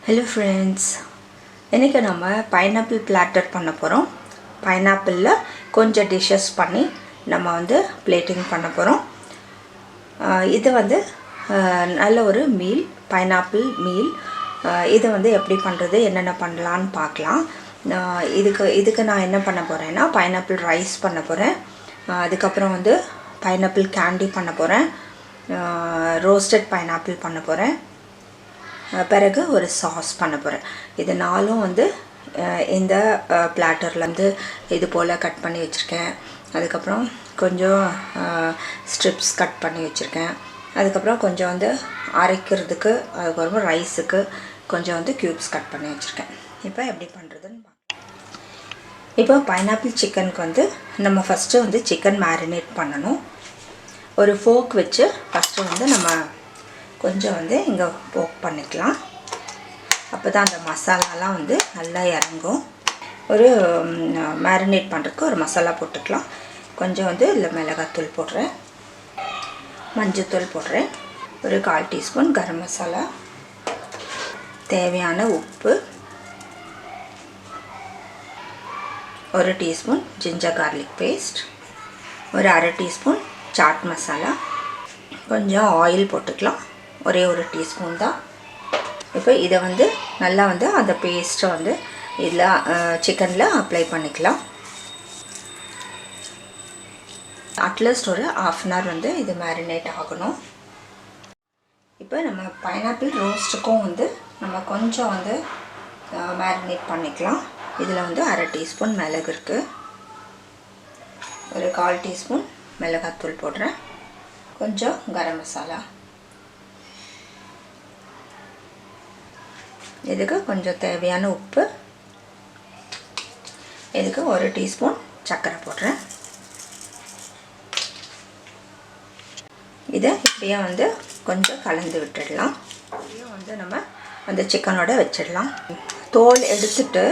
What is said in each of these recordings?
Hello friends, இன்னைக்கு நம்ம pineapple platter பண்ண போறோம். pineapple கொஞ்சம் dishes பண்ணி நம்ம வந்து plating பண்ண போறோம். இது வந்து நல்ல ஒரு meal, pineapple meal. இது வந்து எப்படி பண்றது, என்னென்ன பண்ணலாம்னு பார்க்கலாம். இதுக்கு நான் என்ன பண்ண போறேன்னா pineapple rice பண்ண போறேன். அதுக்கு அப்புறம் வந்து pineapple candy பண்ண போறேன். roasted pineapple பண்ண போறேன். பிறகு ஒரு சாஸ் பண்ண போறேன். இது நாலும் வந்து இந்த பிளாட்டர்ல இருந்து இது போல கட் பண்ணி வச்சிருக்கேன். அதுக்கு அப்புறம் கொஞ்சம் ஸ்ட்ரிப்ஸ் கட் பண்ணி வச்சிருக்கேன். அதுக்கு அப்புறம் கொஞ்சம் வந்து அரைக்கிறதுக்கு அதுக்கு அப்புறம் ரைஸ்க்கு கொஞ்சம் வந்து கியூப்ஸ் கட் பண்ணி வச்சிருக்கேன். இப்போ எப்படி பண்றதுன்னு பார்க்கலாம். இப்போ பைனாப்பிள் சிக்கனுக்கு வந்து நம்ம ஃபர்ஸ்ட் வந்து சிக்கன் மேரினேட் பண்ணனும். ஒரு ஃபோர்க் வச்சு ஃபர்ஸ்ட் வந்து நம்ம கொஞ்சம் வந்து இங்க போக் பண்ணிக்கலாம். அப்பதான் அந்த மசாலாலாம் வந்து நல்லா இறங்கும். ஒரு மேரினேட் பண்றதுக்கு ஒரு மசாலா போட்டுக்கலாம். கொஞ்சம் வந்து இல்ல மிளகாய்த்தூள் போடுறேன். மஞ்சள் தூள் போடுறேன். ஒரு 1/4 டீஸ்பூன் கரம் மசாலா. தேவையான உப்பு. 1 டீஸ்பூன் ஜிஞ்சர் garlic பேஸ்ட். ஒரு 1/2 டீஸ்பூன் சாட் மசாலா. கொஞ்சம் ஆயில் போட்டுக்கலாம். ஒரே ஒரு டீஸ்பூன் தான். இப்போ இத வந்து நல்லா வந்து அந்த பேஸ்ட் வந்து இல்ல சிக்கன்ல அப்ளை பண்ணிக்கலாம். அட்லீஸ்ட் ஒரு 1/2 an hour வந்து இது மேரினேட் ஆகணும். இப்போ நம்ம பைனாப்பிள் ரோஸ்ட்க்கும் வந்து நம்ம கொஞ்சம் வந்து மேரினேட் பண்ணிக்கலாம். இதுல வந்து 1/2 டீஸ்பூன் மிளகு இருக்கு. ஒரு 1/4 டீஸ்பூன் மிளகாய்த்தூள் போடுறேன். கொஞ்சம் கரம் மசாலா. இதுக்கு கொஞ்சம் தேவையான உப்பு. இதுக்கு 1 டீஸ்பூன் சர்க்கரை போடுறேன். இத இப்படியே வந்து கொஞ்சம் கலந்து விட்டுடலாம். இத வந்து நம்ம அந்த சிக்கனோட வெச்சிடலாம். தோல் எடுத்துட்டு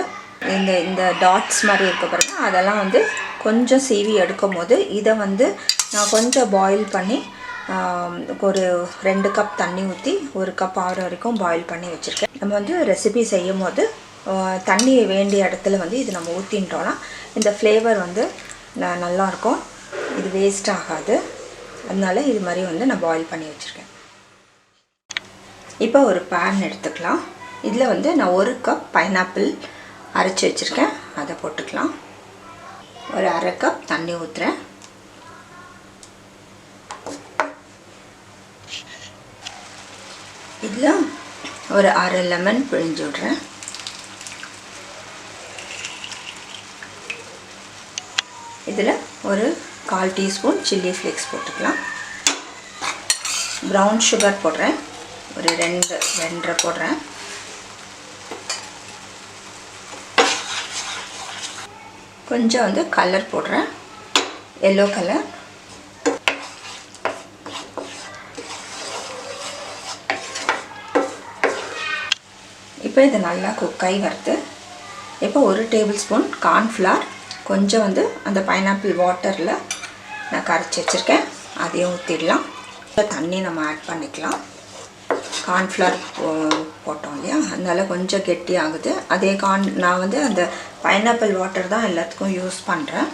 இந்த டாட்ஸ் மாதிரி இருக்க பாருங்க, அதெல்லாம் வந்து கொஞ்சம் சீவி எடுக்கும்போது இத வந்து நான் கொஞ்சம் பாயில் பண்ணி ஒரு 2 கப் தண்ணி ஊத்தி 1 கப் ஆற வரைக்கும் பாயில் பண்ணி வச்சிருக்கேன். நம்ம வந்து ரெசிபி செய்யும்போது தண்ணி வேண்டிய இடத்துல வந்து இது நம்ம ஊத்திட்டோம்னா இந்த ஃப்ளேவர் வந்து நல்லா இருக்கும். இது வேஸ்ட் ஆகாது. அதனால இது மாதிரி வந்து நான் பாயில் பண்ணி வச்சிருக்கேன். இப்போ ஒரு pan எடுத்துக்கலாம். இதுல வந்து நான் 1 கப் பைனாப்பிள் அரைச்சு வச்சிருக்கேன். அத போட்டுக்கலாம். ஒரு 1/2 கப் தண்ணி ஊத்துறேன். இதுல ஒரு 1/2 லெமன் பிழிஞ்சு விடுறேன். இதுல ஒரு 1/4 டீஸ்பூன் சில்லி ஃப்ளேக்ஸ் போட்டுக்கலாம். brown sugar போடுறேன். ஒரு 2 போடுறேன். கொஞ்சம் வந்து கலர் போடுறேன். yellow colour. இப்போ இது நல்லா குக் ஆகி வருது. இப்போ 1 டேபிள்ஸ்பூன் கார்ன் ஃப்ளவர் கொஞ்சம் வந்து அந்த பைனாப்பிள் வாட்டர்ல நான் கரைச்சு வச்சிருக்கேன். அதையும் ஊத்திடலாம். தண்ணி நம்ம ஆட் பண்ணிக்கலாம். கார்ன் ஃப்ளவர் போட்டோம் இல்லையா, அதனால கொஞ்சம் கெட்டி ஆகுது. அதே நான் வந்து அந்த பைனாப்பிள் வாட்டர் தான் எல்லாத்துக்கும் யூஸ் பண்றேன்.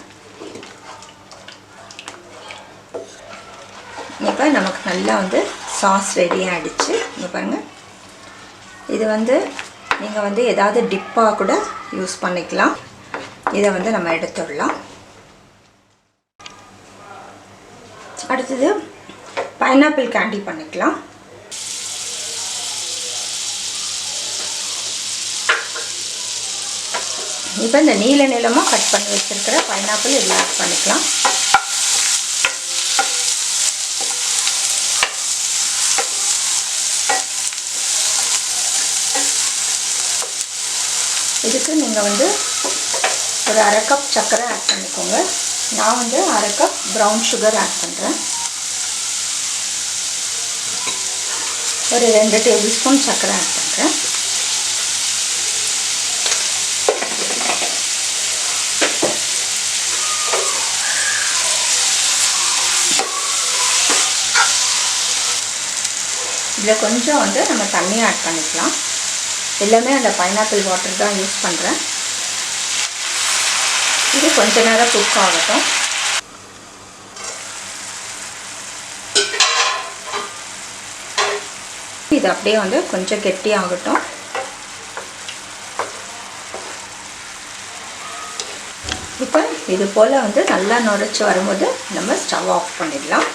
இப்போ நமக்கு நல்லா வந்து சாஸ் ரெடி ஆயிடுச்சு. இங்க பாருங்க. இது வந்து நீங்க வந்து ஏதாவது டிப்பா கூட யூஸ் பண்ணிக்கலாம். இத வந்து நம்ம எடுத்துடலாம். அடுத்து பைனாப்பிள் candy பண்ணிக்கலாம். இப்போ இந்த நீல நீளமா கட் பண்ணி வச்சிருக்கிற பைனாப்பிள் இதுல ஆட் பண்ணிக்கலாம். இதுக்கு நீங்க வந்து ஒரு 1/2 கப் சர்க்கரை ஆட் பண்ணிக்கோங்க. நான் வந்து 1/2 கப் brown sugar ஆட் பண்றேன். ஒரு 2 டேபிள்ஸ்பூன் சர்க்கரை ஆட் பண்றேன். இதுல கொஞ்சம் வந்து நம்ம தண்ணி ஆட் பண்ணிக்கலாம். எல்லாமே அந்த பைனாப்பிள் வாட்டர் தான் யூஸ் பண்ணுறேன். இது கொஞ்ச நேரம் குக் ஆகட்டும். இது அப்படியே வந்து கொஞ்சம் கெட்டி ஆகட்டும். இப்போ இது போல் வந்து நல்லா நுரைச்சி வரும்போது நம்ம ஸ்டவ் ஆஃப் பண்ணிடலாம்.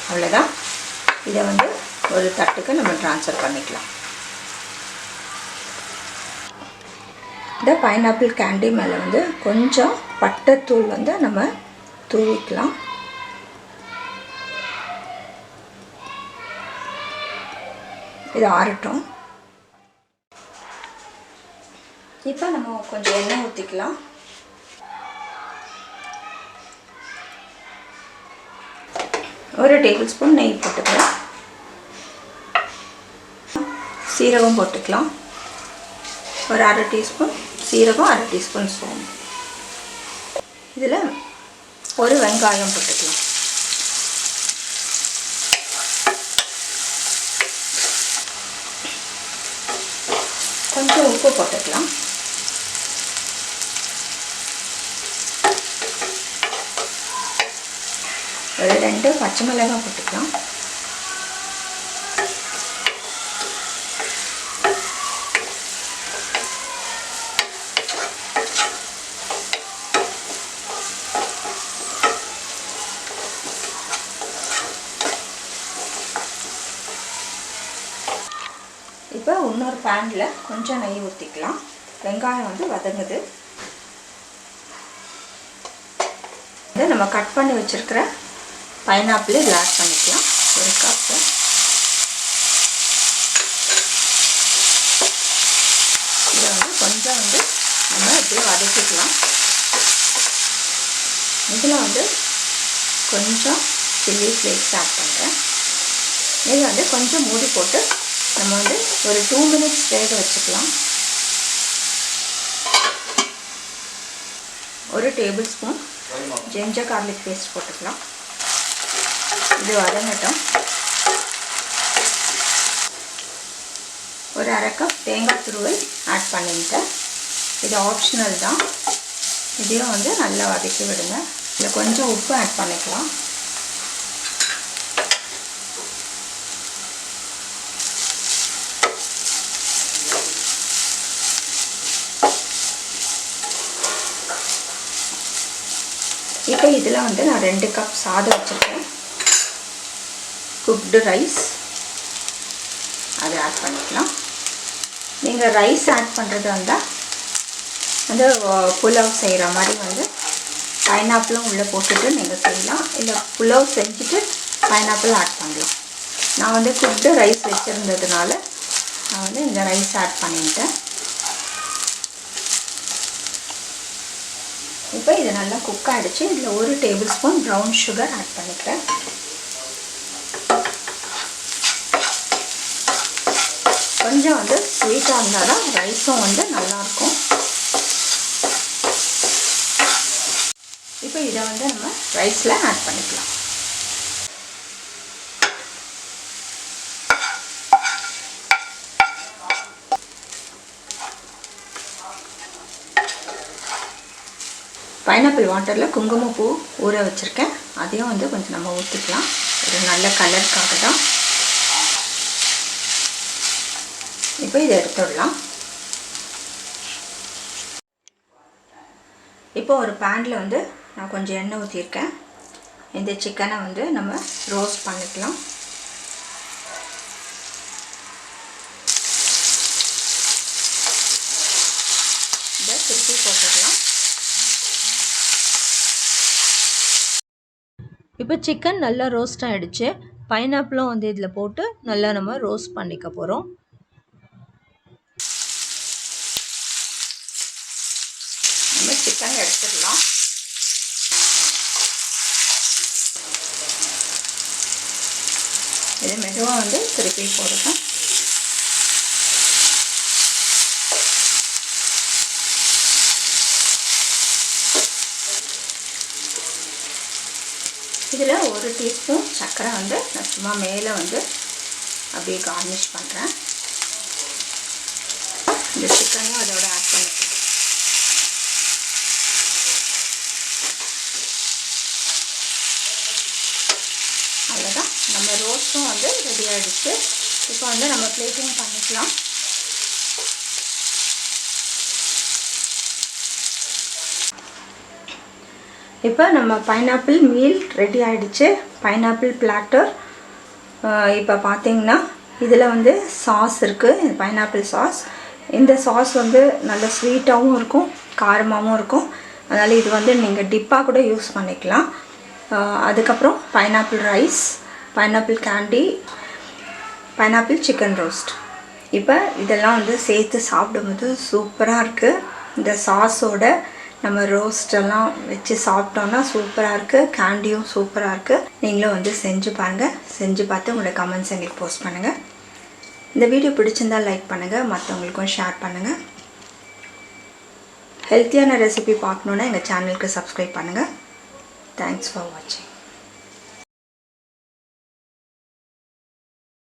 அவ்வளோதான். இதை வந்து ஒரு தட்டுக்கு நம்ம ட்ரான்ஸ்ஃபர் பண்ணிக்கலாம். இந்த பைனாப்பிள் கேண்டி மேலே வந்து கொஞ்சம் பட்டைத்தூள் வந்து நம்ம தூவிக்கலாம். இது ஆறட்டும். இப்போ நம்ம கொஞ்சம் எண்ணெய் ஊற்றிக்கலாம். ஒரு டேபிள் ஸ்பூன் நெய் போட்டுக்கலாம். சீரகம் போட்டுக்கலாம். ஒரு அரை டீஸ்பூன் சீரகம், அரை டீஸ்பூன் சோம்பு. இதில் ஒரு வெங்காயம் போட்டுக்கலாம். கொஞ்சம் உப்பு போட்டுக்கலாம். ஒரு 2 பச்சை மிளகாய் போட்டுக்கலாம். இப்போ இன்னொரு பேனில் கொஞ்சம் நெய் ஊற்றிக்கலாம். வெங்காயம் வந்து வதங்குது. இதை நம்ம கட் பண்ணி வச்சுருக்கிற பைனாப்பிள் இதில் ஆட் பண்ணிக்கலாம். ஒரு கப்பு. இதை வந்து கொஞ்சம் வந்து நம்ம இப்படியே வதக்கிக்கலாம். இதில் வந்து கொஞ்சம் சில்லி ஃப்ளேக்ஸ் ஆட் பண்ணுறேன். இது வந்து கொஞ்சம் மூடி போட்டு நம்ம வந்து ஒரு 2 மினிட்ஸ் வேக வச்சுக்கலாம். ஒரு tablespoon ginger garlic paste போட்டுக்கலாம். இது வதங்கட்டும். ஒரு அரை கப் தேங்காய் துருவல் ஆட் பண்ணிட்டேன். இது ஆப்ஷனல் தான். இதையும் வந்து நல்லா வதக்கி விடுங்க. இதில் கொஞ்சம் உப்பு ஆட் பண்ணிக்கலாம். இப்போ இதில் வந்து நான் 2 கப் சாதம் வச்சுருக்கேன். குக்டு ரைஸ் அதை ஆட் பண்ணிக்கலாம். நீங்கள் ரைஸ் ஆட் பண்ணுறதா இருந்தால் வந்து புலாவ் செய்கிற மாதிரி வந்து பைனாப்பிளும் உள்ளே போட்டுட்டு நீங்கள் செய்யலாம். இல்லை புலாவ் செஞ்சுட்டு பைனாப்பிள் ஆட் பண்ணலாம். நான் வந்து குக்டு ரைஸ் வச்சுருந்ததுனால நான் வந்து இந்த ரைஸ் ஆட் பண்ணிட்டேன். இப்போ இது நல்லா குக் ஆகிடுச்சு. இதில் ஒரு tablespoon brown sugar add பண்ணிக்கிறேன். கொஞ்சம் வந்து ஸ்வீட்டாக இருந்தால் தான் ரைஸும் வந்து நல்லாயிருக்கும். இப்போ இதை வந்து நம்ம ரைஸில் ஆட் பண்ணிக்கலாம். பைனாப்பிள் வாட்டரில் குங்குமப்பூ ஊற வச்சுருக்கேன். அதையும் வந்து கொஞ்சம் நம்ம ஊற்றிக்கலாம். ஒரு நல்ல கலருக்காக தான். இப்போ இதை எடுத்துடலாம். இப்போ ஒரு பேனில் வந்து நான் கொஞ்சம் எண்ணெய் ஊற்றிருக்கேன். இந்த சிக்கனை வந்து நம்ம ரோஸ்ட் பண்ணிக்கலாம். இதை திருப்பி போட்டுக்கலாம். இப்போ சிக்கன் நல்லா ரோஸ்ட் ஆகிடுச்சு. பைனாப்பிளும் வந்து இதில் போட்டு நல்லா நம்ம ரோஸ்ட் பண்ணிக்க போகிறோம். நம்ம சிக்கன் எடுத்துடலாம். இது மெதுவாக வந்து திருப்பி போடுறேன். இதில் ஒரு டீஸ்பூன் சர்க்கரை வந்து நான் சும்மா மேலே வந்து அப்படியே கார்னிஷ் பண்ணுறேன். இந்த சிக்கனையும் அதோட ஆட் பண்ணிக்கலாம். அவ்வளோதான், நம்ம ரோஸ்ட்டும் வந்து ரெடி ஆகிடுச்சு. இப்போ வந்து நம்ம பிளேட்டிங் பண்ணிக்கலாம். இப்போ நம்ம பைனாப்பிள் மீல் ரெடி ஆகிடுச்சு, பைனாப்பிள் பிளாட்டர். இப்போ பார்த்தீங்கன்னா இதில் வந்து சாஸ் இருக்குது, இது பைனாப்பிள் சாஸ். இந்த சாஸ் வந்து நல்ல ஸ்வீட்டாகவும் இருக்கும், காரமாகவும் இருக்கும். அதனால் இது வந்து நீங்கள் டிப்பாக கூட யூஸ் பண்ணிக்கலாம். அதுக்கப்புறம் pineapple rice, pineapple candy, pineapple chicken roast. இப்போ இதெல்லாம் வந்து சேர்த்து சாப்பிடும்போது சூப்பராக இருக்குது. இந்த சாஸோட நம்ம ரோஸ்டெல்லாம் வச்சு சாப்பிட்டோன்னா சூப்பராக இருக்குது. கேண்டியும் சூப்பராக இருக்குது. நீங்களும் வந்து செஞ்சு பாருங்கள். செஞ்சு பார்த்து உங்களோட கமெண்ட்ஸ் எங்களுக்கு போஸ்ட் பண்ணுங்கள். இந்த வீடியோ பிடிச்சிருந்தால் லைக் பண்ணுங்கள், மற்றவங்களுக்கும் ஷேர் பண்ணுங்கள். ஹெல்த்தியான ரெசிபி பார்க்கணுன்னா எங்கள் சேனலுக்கு சப்ஸ்கிரைப் பண்ணுங்கள். தேங்க்ஸ் ஃபார் வாட்சிங்.